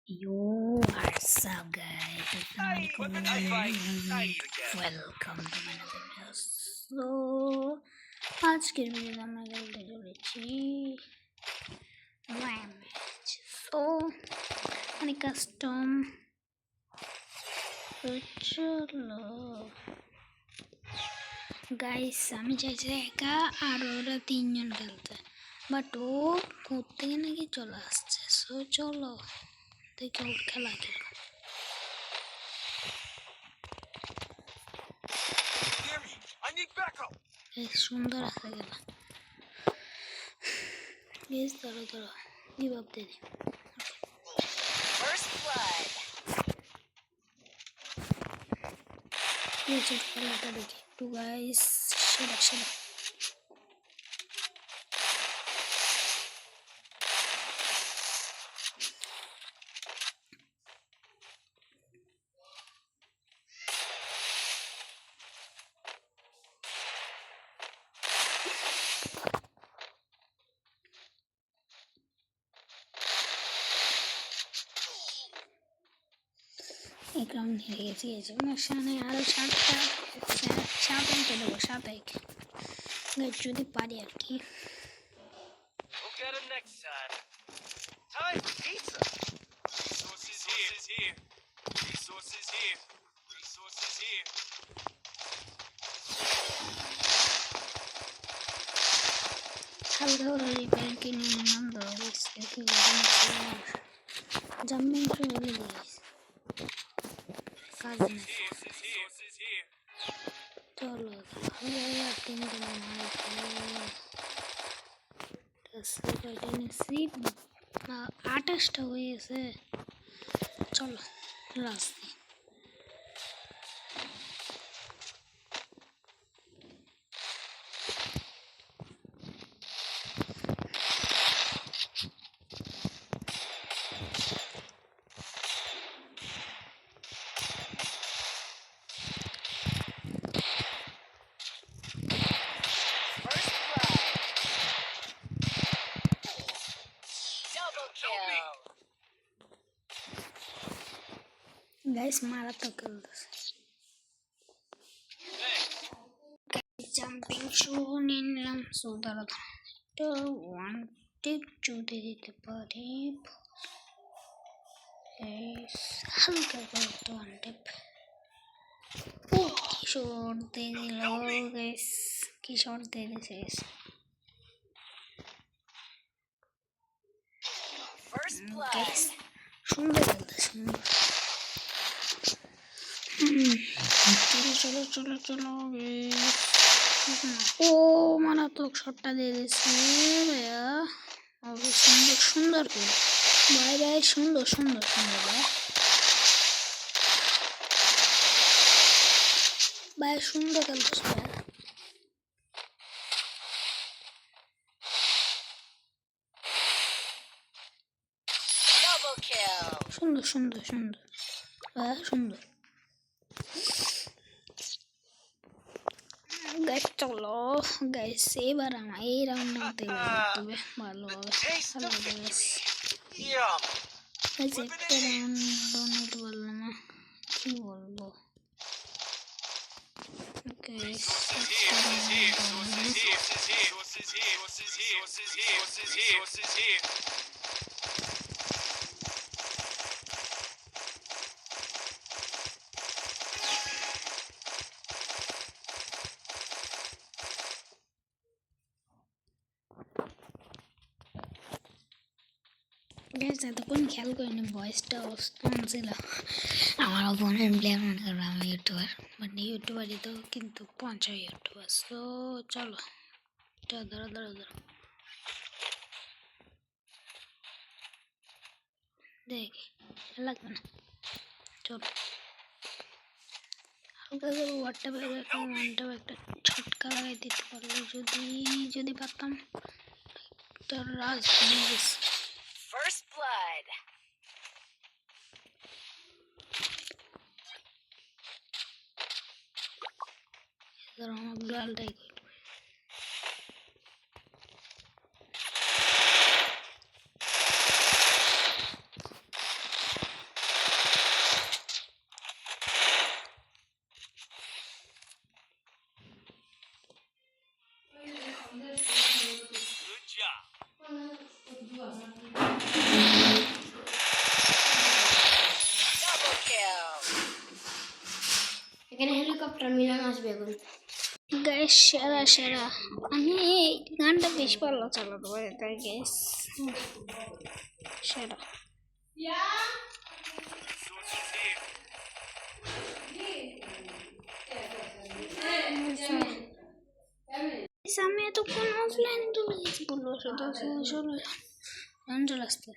Yo, what's up, guys? Welcome to my another video. So, আজকের ভিডিওতে আমরা খেলতে চলেছি র্যামেজ। সো মানে কাস্টম। তো চলো গাইস, আমি চাইছি একা আর ওরা তিনজন খেলতে, বাট ও কোত্থেকে নাকি চলে আসছে। সো চলো দেখে ওর খেলা কি। সুন্দর আছে গেলা বেশ। ধরো ধরো গিভ আপ দিয়ে দিই। খেলাটা দেখি একটু গাইস। সেরা সেরা এক রাউন্ড হেরে গেছি। সামনে আরো 7 দেবো। 7 যদি পারি আর কি। হালকা করে রিপেয়ার কিনে নিলাম। জাম্পিং শুরু হয়ে দিয়েছি কাজ নেই। চলো তিনটে 28টা হয়ে গেছে। চলো রাস্তায় গাইস মারাত্মক খেলতেছে। জাম্পিং শু নিয়ে নিলাম। সো দাঁড়া তো ওয়ান টিপ চুতে দিতে পারি। হালকা করে একটা ওয়ান টিপ। ও কি শর্ট দিয়ে দিল গাইস, কি শর্ট দিয়ে দিছে গাইস। সুন্দর খেলতে সুন্দর। চলো চলো চলো ও মারাত্মক শটটা দিয়ে দিচ্ছে ভাইয়া। সুন্দর সুন্দর করে ভাই ভাই, সুন্দর সুন্দর সুন্দর ভাই ভাই, সুন্দর খেলতেছে ভাই। সুন্দর সুন্দর সুন্দর ভাই, সুন্দর গাইস। চলো গাইস, এবার আমার এই রাউন্ড নিতে হবে ভালোভাবে। একটা রাউন্ড নিতে পারলাম না, কি বলবো। এতক্ষণ খেয়াল করিনি ভয়েসটা অন ছিল। আমার অপোনেন্ট প্লেয়ার মনে করবো আমি ইউটিউবার, বাট ইউটিউবারই তো, কিন্তু 50 ইউটিউবার। সো চলো ধরো ধরো ধরো দেখি লাগবে না। চলো হালকা করে ওয়ানটা একটা ছটকা লাগাই দিতে পারলে, যদি পারতাম তো রাজ First blood. আমার গালটাই হেলিকপ্টার মিলান আসবে এখন। গ্যাস সেরা সেরা, আমি এই গানটা বেশ ভালো চালাতে পারি তাই গ্যাস সেরা। আমি এতক্ষণ অফলাইন চলে গেছি, বললো শুধু চলে চলে আসতে।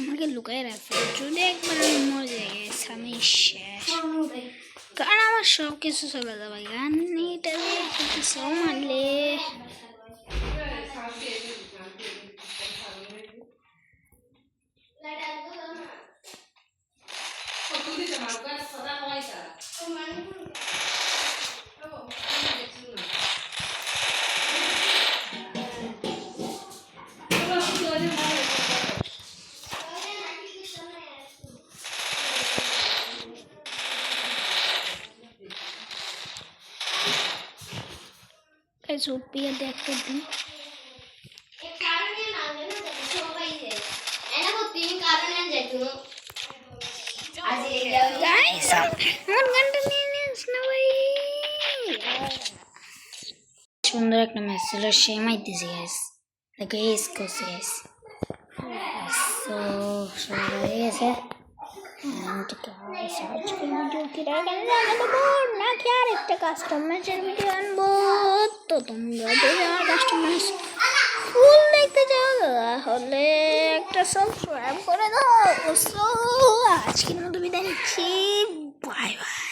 আমাকে লুকায় রাখবে, যদি একবার আমি মরে যাই আমি শেষ, কারণ আমার সব কিছু চলে যাবে। গান এটা কিছু মানলে চুপিয়ে দেখতে দিই। সুন্দর একটা ম্যাচ ছিল, সে মাইতেছি গাইস, দেখো এস করছে গাইস। তো সবাই হয়ে গেছে, নাকি আরেকটা কাস্টম ম্যাচের ভিডিও আনবো। তো তোমরা যদি আমার কাস্টম ম্যাচ ফুল দেখতে চাও তাহলে একটা সাবস্ক্রাইব করে দাও। আজকের মতো বিদায় নিচ্ছি, বাই বাই।